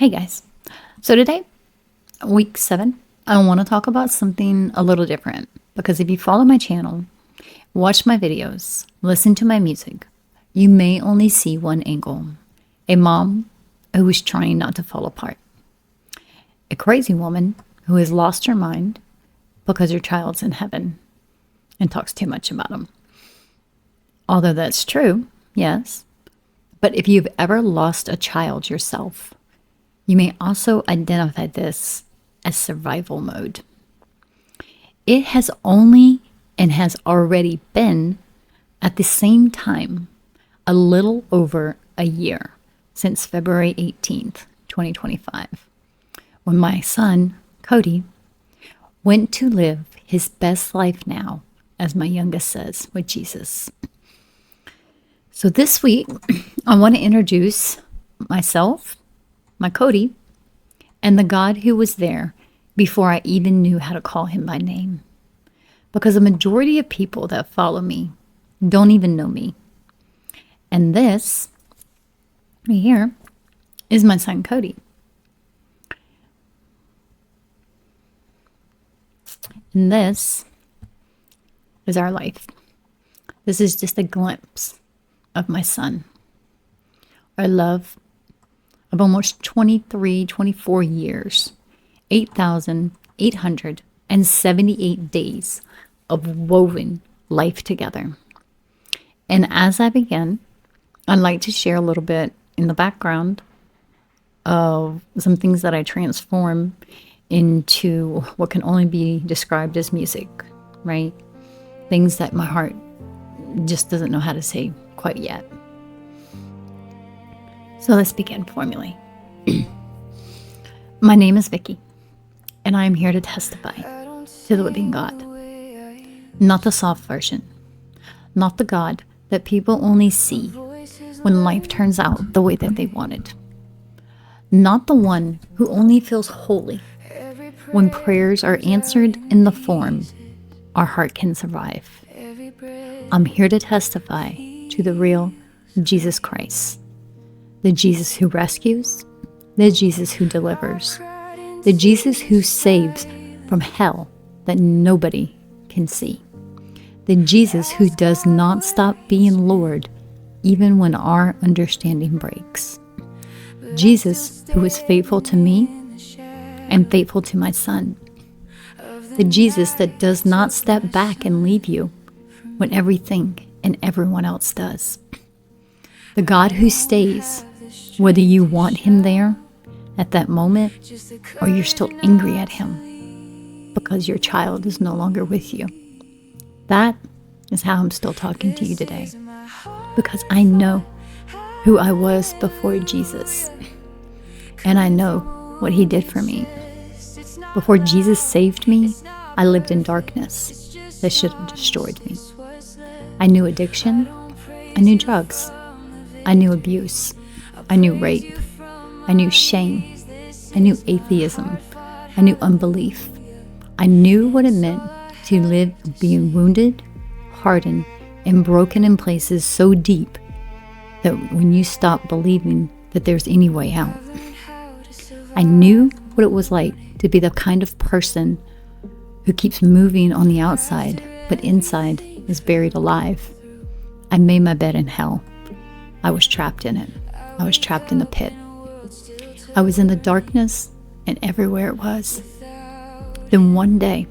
Hey guys. So today, week 7, I want to talk about something a little different because if you follow my channel, watch my videos, listen to my music, you may only see one angle. A mom who is trying not to fall apart. A crazy woman who has lost her mind because her child's in heaven and talks too much about him. Although that's true, yes. But if you've ever lost a child yourself, you may also identify this as survival mode. It has only and has already been at the same time a little over a year since February 18th, 2025, when my son, Kody, went to live his best life now, as my youngest says, with Jesus. So this week, I want to introduce myself, my Kody, and the God who was there before I even knew how to call him by name. Because a majority of people that follow me don't even know me. And this, right here, is my son Kody. And this is our life. This is just a glimpse of my son. Our love of almost 24 years, 8,878 days of woven life together. And as I begin, I'd like to share a little bit in the background of some things that I transform into what can only be described as music, right? Things that my heart just doesn't know how to say quite yet. So let's begin formulating. My name is Vicky, and I am here to testify to the living God. Not the soft version, not the God that people only see when life turns out the way that they wanted. Not the one who only feels holy when prayers are answered in the form our heart can survive. I'm here to testify to the real Jesus Christ. The Jesus who rescues, the Jesus who delivers, the Jesus who saves from hell that nobody can see, the Jesus who does not stop being Lord even when our understanding breaks, Jesus who is faithful to me and faithful to my son, the Jesus that does not step back and leave you when everything and everyone else does, the God who stays whether you want him there at that moment or you're still angry at him because your child is no longer with you. That is how I'm still talking to you today, because I know who I was before Jesus, and I know what he did for me. Before Jesus saved me, I lived in darkness that should have destroyed me. I knew addiction, I knew drugs, I knew abuse, I knew rape, I knew shame, I knew atheism, I knew unbelief. I knew what it meant to live being wounded, hardened, and broken in places so deep that when you stop believing that there's any way out. I knew what it was like to be the kind of person who keeps moving on the outside, but inside is buried alive. I made my bed in hell. I was trapped in it. I was trapped in the pit. I was in the darkness, and everywhere it was. Then one day,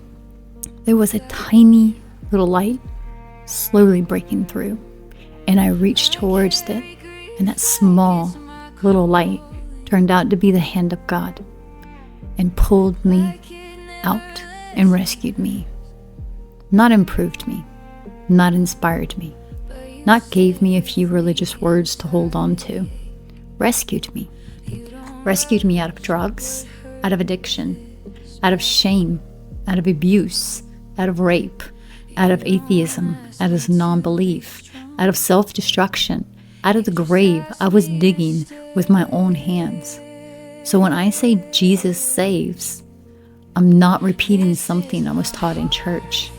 there was a tiny little light slowly breaking through, and I reached towards it, and that small little light turned out to be the hand of God and pulled me out and rescued me. Not improved me, not inspired me, not gave me a few religious words to hold on to. Rescued me. Rescued me out of drugs, out of addiction, out of shame, out of abuse, out of rape, out of atheism, out of non-belief, out of self-destruction, out of the grave I was digging with my own hands. So when I say Jesus saves, I'm not repeating something I was taught in church,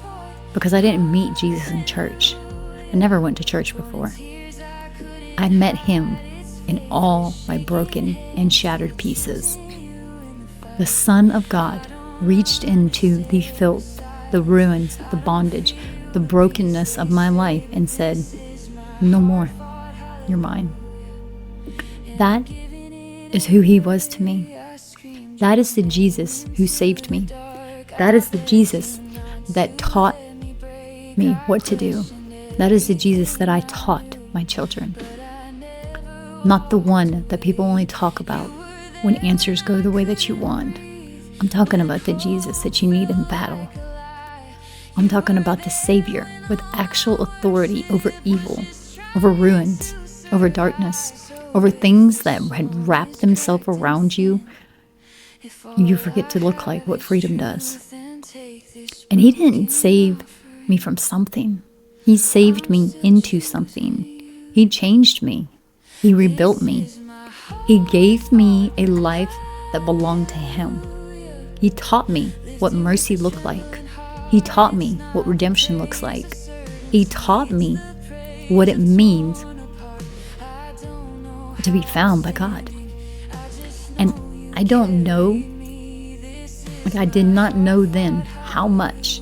because I didn't meet Jesus in church. I never went to church before. I met him in all my broken and shattered pieces. The Son of God reached into the filth, the ruins, the bondage, the brokenness of my life and said, "No more, you're mine." That is who he was to me. That is the Jesus who saved me. That is the Jesus that taught me what to do. That is the Jesus that I taught my children. Not the one that people only talk about when answers go the way that you want. I'm talking about the Jesus that you need in battle. I'm talking about the Savior with actual authority over evil, over ruins, over darkness, over things that had wrapped themselves around you. You forget to look like what freedom does. And he didn't save me from something. He saved me into something. He changed me. He rebuilt me. He gave me a life that belonged to him. He taught me what mercy looked like. He taught me what redemption looks like. He taught me what it means to be found by God. And I don't know, like I did not know then how much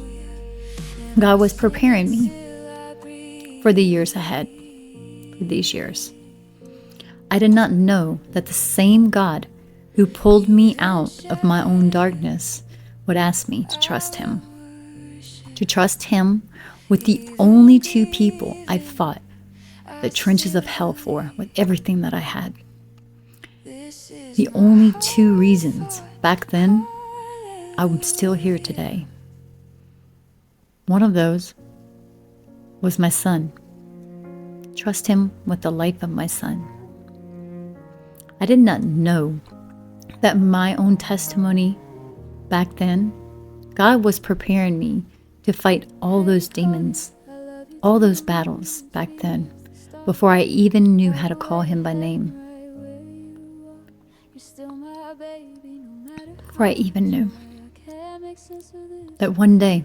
God was preparing me for the years ahead, for these years. I did not know that the same God who pulled me out of my own darkness would ask me to trust him. To trust him with the only two people I fought the trenches of hell for with everything that I had. The only two reasons back then I'm still here today. One of those was my son. Trust him with the life of my son. I did not know that my own testimony back then, God was preparing me to fight all those demons, all those battles back then, before I even knew how to call him by name. Before I even knew that one day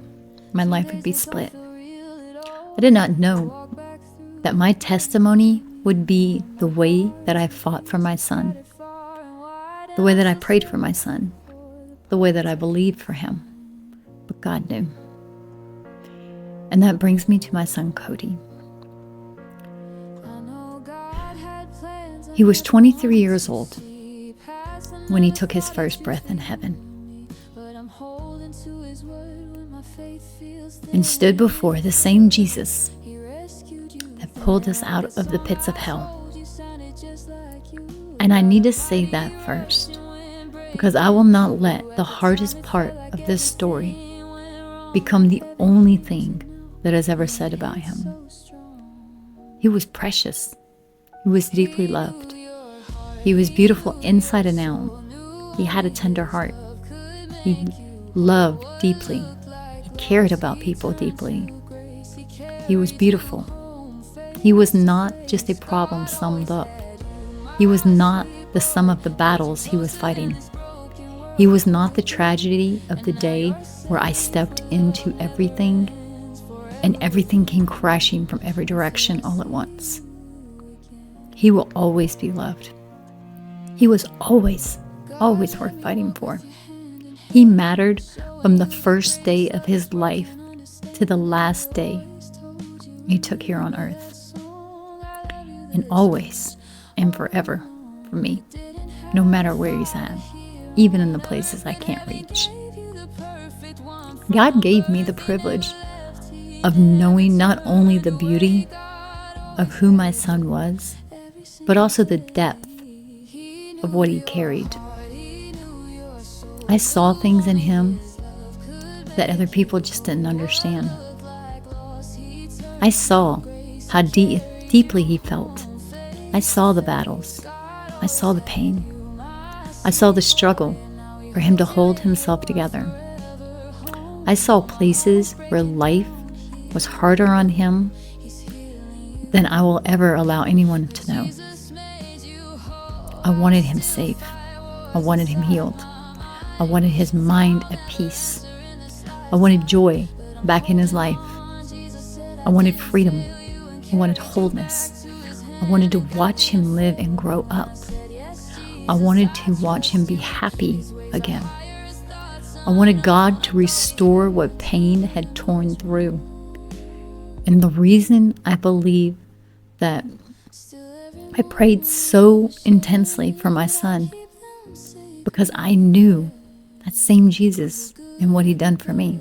my life would be split. I did not know that my testimony would be the way that I fought for my son, the way that I prayed for my son, the way that I believed for him. But God knew. And that brings me to my son, Kody. He was 23 years old when he took his first breath in heaven and stood before the same Jesus that pulled us out of the pits of hell. And I need to say that first, because I will not let the hardest part of this story become the only thing that is ever said about him. He was precious. He was deeply loved. He was beautiful inside and out. He had a tender heart. He loved deeply. He cared about people deeply. He was beautiful. He was not just a problem summed up. He was not the sum of the battles he was fighting. He was not the tragedy of the day where I stepped into everything and everything came crashing from every direction all at once. He will always be loved. He was always worth fighting for. He mattered from the first day of his life to the last day he took here on earth. And always and forever for me, no matter where he's at, even in the places I can't reach. God gave me the privilege of knowing not only the beauty of who my son was, but also the depth of what he carried. I saw things in him that other people just didn't understand. I saw how deeply he felt. I saw the battles. I saw the pain. I saw the struggle for him to hold himself together. I saw places where life was harder on him than I will ever allow anyone to know. I wanted him safe. I wanted him healed. I wanted his mind at peace. I wanted joy back in his life. I wanted freedom. I wanted wholeness. I wanted to watch him live and grow up. I wanted to watch him be happy again. I wanted God to restore what pain had torn through. And the reason I believe that I prayed so intensely for my son, because I knew that same Jesus and what he'd done for me.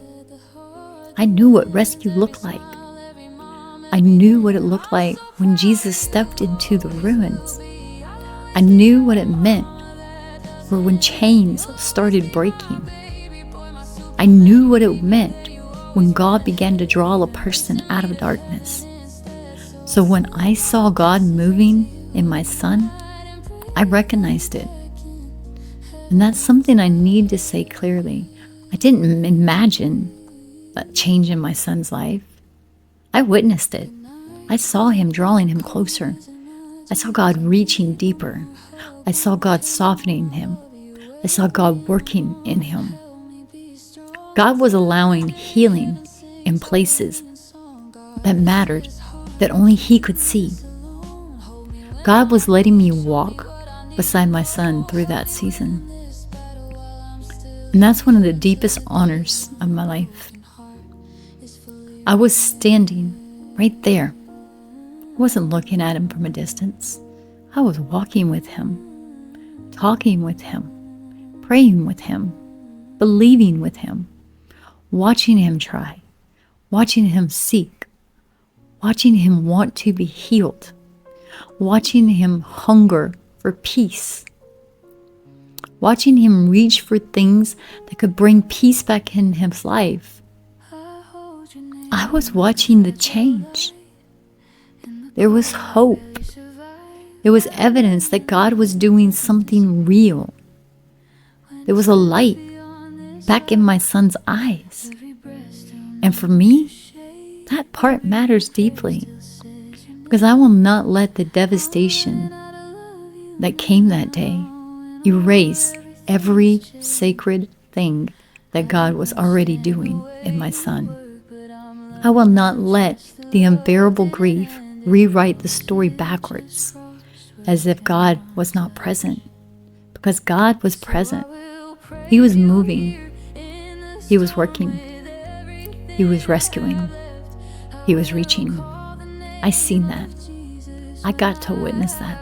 I knew what rescue looked like. I knew what it looked like when Jesus stepped into the ruins. I knew what it meant for when chains started breaking. I knew what it meant when God began to draw a person out of darkness. So when I saw God moving in my son, I recognized it. And that's something I need to say clearly. I didn't imagine a change in my son's life. I witnessed it. I saw him drawing him closer. I saw God reaching deeper. I saw God softening him. I saw God working in him. God was allowing healing in places that mattered, that only he could see. God was letting me walk beside my son through that season. And that's one of the deepest honors of my life. I was standing right there. I wasn't looking at him from a distance. I was walking with him, talking with him, praying with him, believing with him, watching him try, watching him seek, watching him want to be healed, watching him hunger for peace, watching him reach for things that could bring peace back in his life. I was watching the change. There was hope. There was evidence that God was doing something real. There was a light back in my son's eyes. And for me, that part matters deeply, because I will not let the devastation that came that day erase every sacred thing that God was already doing in my son. I will not let the unbearable grief rewrite the story backwards, as if God was not present, because God was present. He was moving. He was working. He was rescuing. He was reaching. I seen that. I got to witness that.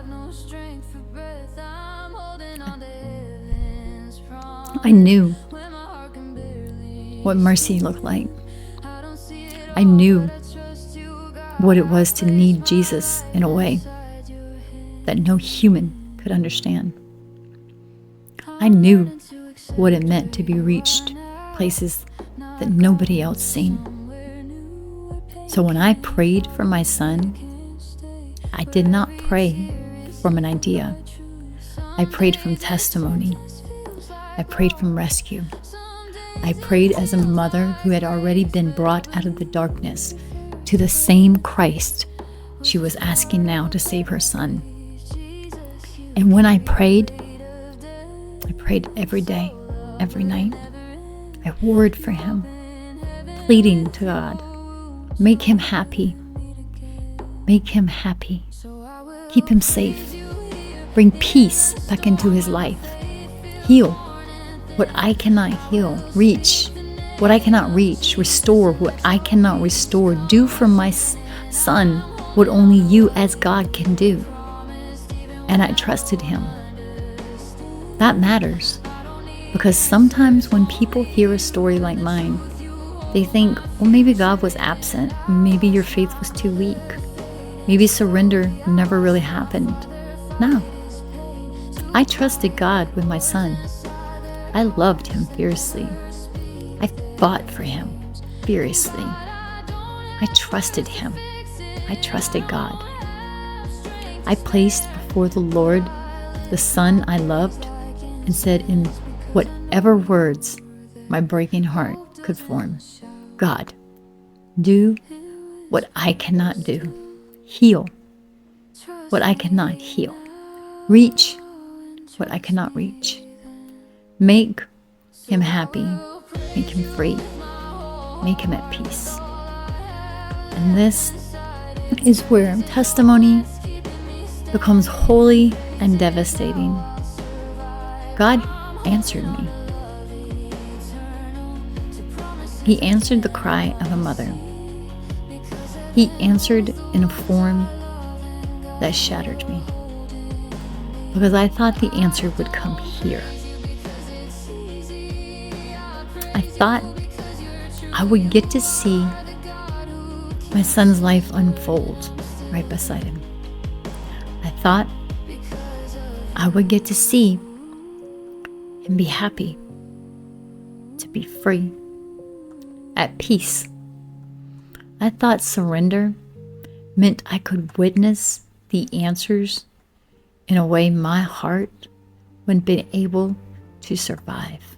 I knew what mercy looked like. I knew what it was to need Jesus in a way that no human could understand. I knew what it meant to be reached places that nobody else seen. So when I prayed for my son, I did not pray from an idea. I prayed from testimony. I prayed from rescue. I prayed as a mother who had already been brought out of the darkness to the same Christ she was asking now to save her son. And when I prayed every day, every night. I warred for him, pleading to God, make him happy. Make him happy. Keep him safe. Bring peace back into his life. Heal what I cannot heal. Reach what I cannot reach. Restore what I cannot restore. Do for my son what only you as God can do. And I trusted him. That matters, because sometimes when people hear a story like mine, they think, well, maybe God was absent. Maybe your faith was too weak. Maybe surrender never really happened. No. I trusted God with my son. I loved him fiercely. I fought for him furiously. I trusted him. I trusted God. I placed before the Lord the son I loved and said in whatever words my breaking heart could form, God, do what I cannot do. Heal what I cannot heal. Reach what I cannot reach. Make him happy. Make him free. Make him at peace. And this is where testimony becomes holy and devastating. God answered me. He answered the cry of a mother. He answered in a form that shattered me, because I thought the answer would come here. I thought I would get to see my son's life unfold right beside him. I thought I would get to see and be happy, to be free, at peace. I thought surrender meant I could witness the answers in a way my heart wouldn't be able to survive.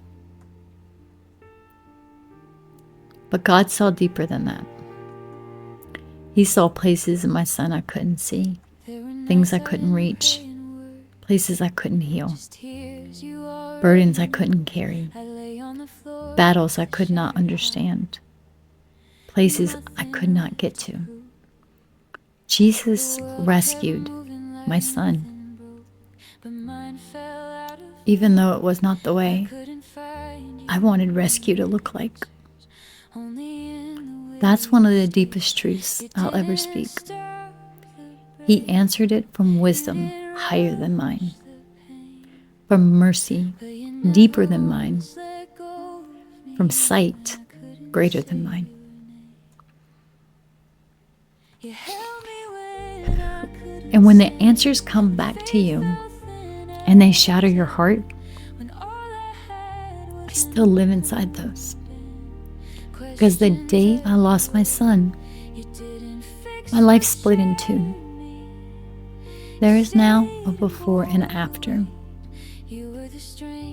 But God saw deeper than that. He saw places in my son I couldn't see, things I couldn't reach, places I couldn't heal, burdens I couldn't carry, battles I could not understand, places I could not get to. Jesus rescued my son, even though it was not the way I wanted rescue to look like. That's one of the deepest truths I'll ever speak. He answered it from wisdom higher than mine, from mercy deeper than mine, from sight greater than mine. And when the answers come back to you and they shatter your heart, I still live inside those. Because the day I lost my son, my life split in two. There is now a before and after.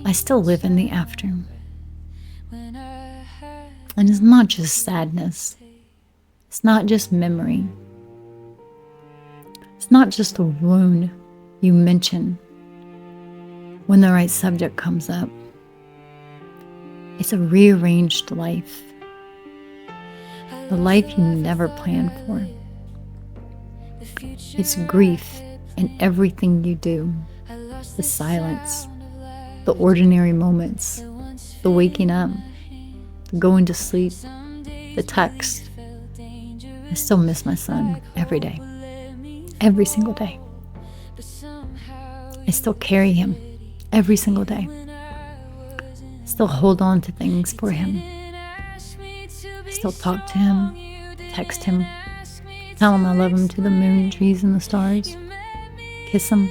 I still live in the after. And it's not just sadness. It's not just memory. It's not just a wound you mention when the right subject comes up. It's a rearranged life. The life you never planned for. It's grief in everything you do. The silence, the ordinary moments, the waking up, the going to sleep, the text. I still miss my son every day. Every single day. I still carry him every single day. I still hold on to things for him. I still talk to him, text him, tell him I love him to the moon, trees, and the stars. Kiss him.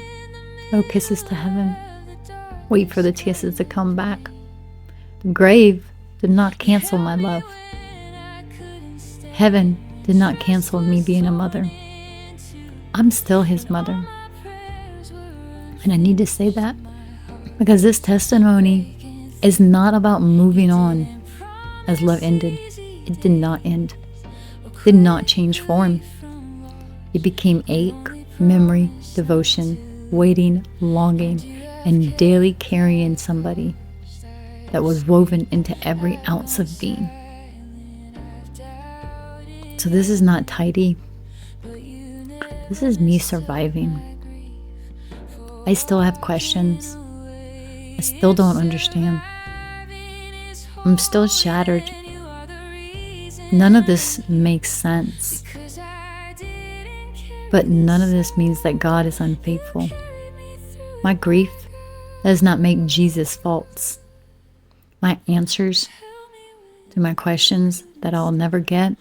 Oh, kisses to heaven. Wait for the kisses to come back. The grave did not cancel my love. Heaven did not cancel me being a mother. I'm still his mother. And I need to say that because this testimony is not about moving on as love ended. It did not end. It did not change form. It became ache, memory, devotion, waiting, longing, and daily carrying somebody that was woven into every ounce of being. So this is not tidy. This is me surviving. I still have questions. I still don't understand. I'm still shattered. None of this makes sense. But none of this means that God is unfaithful. My grief does not make Jesus false. My answers to my questions that I'll never get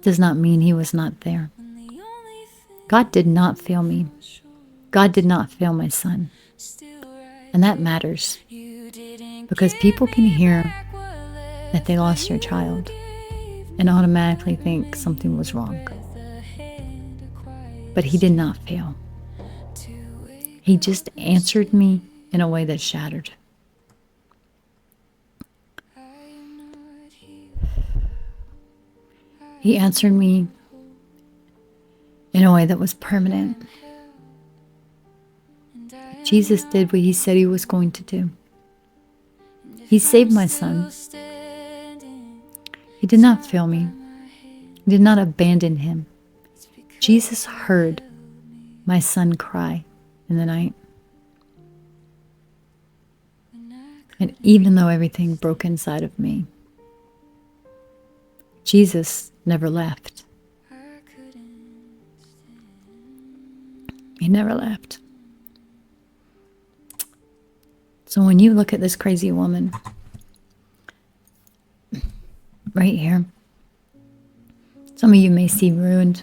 does not mean he was not there. God did not fail me. God did not fail my son. And that matters because people can hear that they lost their child and automatically think something was wrong. But he did not fail. He just answered me in a way that shattered. He answered me in a way that was permanent. Jesus did what he said he was going to do. He saved my son. He did not fail me. He did not abandon him. Jesus heard my son cry in the night. And even though everything broke inside of me, Jesus never left. He never left. So when you look at this crazy woman right here, some of you may see ruined.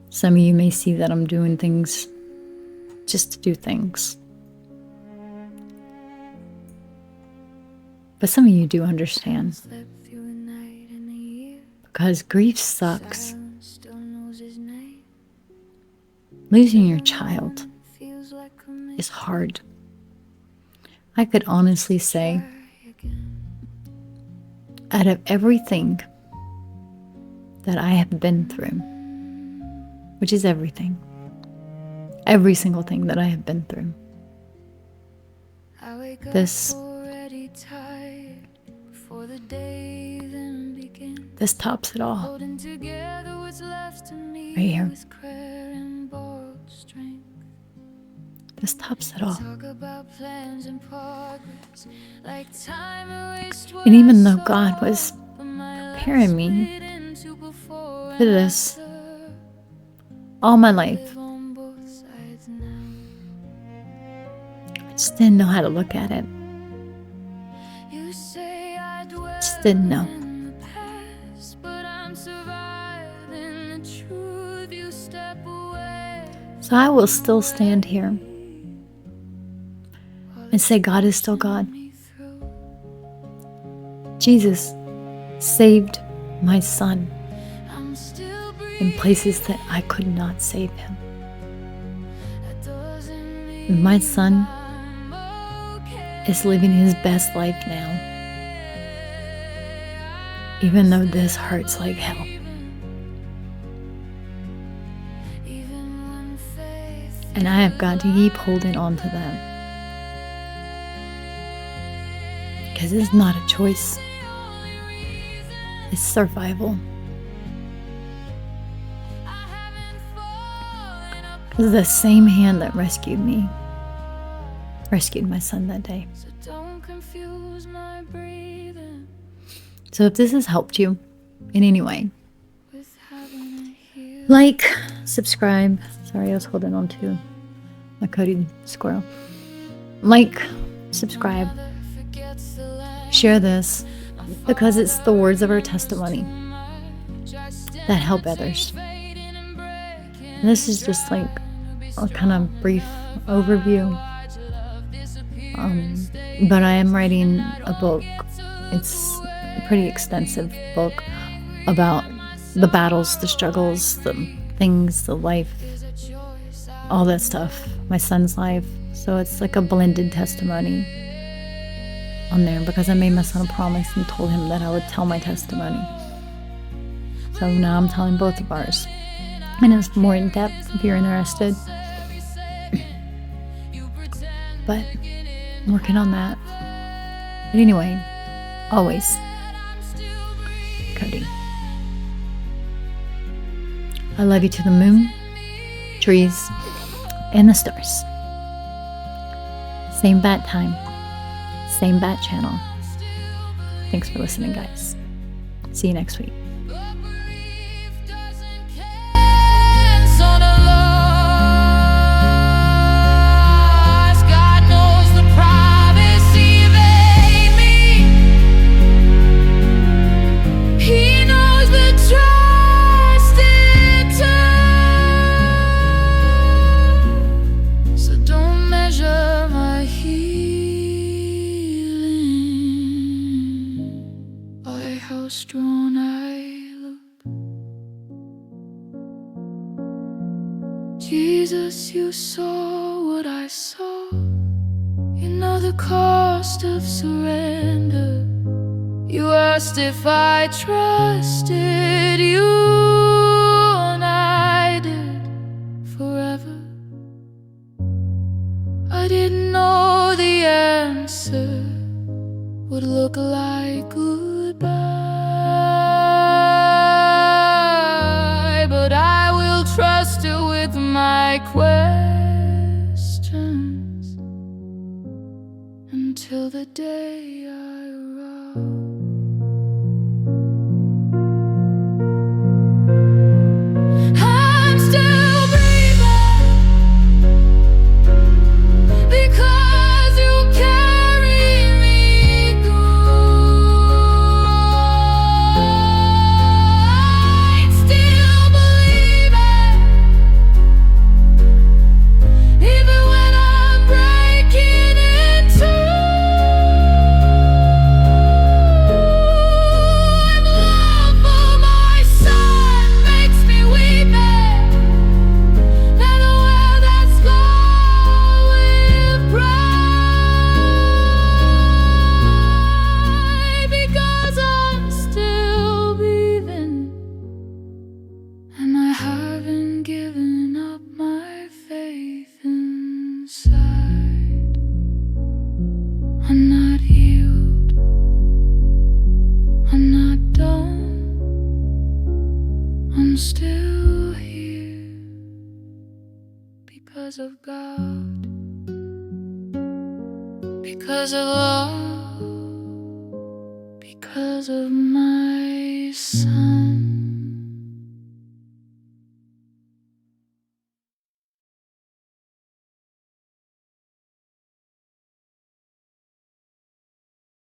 Some of you may see that I'm doing things just to do things. But some of you do understand. Because grief sucks. Losing your child is hard. I could honestly say, out of everything that I have been through, which is everything, every single thing that I have been through, this tops it all. Right here. This tops it all. And even though God was preparing me for this all my life, I just didn't know how to look at it. Just didn't know. So I will still stand here and say God is still God. Jesus saved my son in places that I could not save him. And my son is living his best life now, even though this hurts like hell. And I have got to keep holding on to that. Because it's not a choice. It's survival. Because the same hand that rescued me rescued my son that day. So if this has helped you in any way, like, subscribe. Sorry, I was holding on to my Kody squirrel. Like, subscribe, share this, because it's the words of our testimony that help others. And this is just like a kind of brief overview. But I am writing a book. It's a pretty extensive book about the battles, the struggles, the things, the life, all that stuff, my son's life. So it's like a blended testimony on there, because I made my son a promise and told him that I would tell my testimony. So now I'm telling both of ours, and it's more in depth if you're interested. But I'm working on that. But anyway, always, Kody. I love you to the moon, trees, and the stars. Same bat time, same bat channel. Thanks for listening, guys. See you next week. Strong I look. Jesus, you saw what I saw. You know the cost of surrender. You asked if I trusted you, and I did forever. I didn't know the answer would look like goodbye. But I will trust you with my questions until the day I arrive. I'm still breathing because you carry me through. I'm still believing even when I'm breaking in two. And love for my son makes me weeping, and I wear that scar with pride because I'm still breathing, and I haven't given up my faith inside. I'm not healed, I'm not done, I'm still here because of God, because of love, because of my son.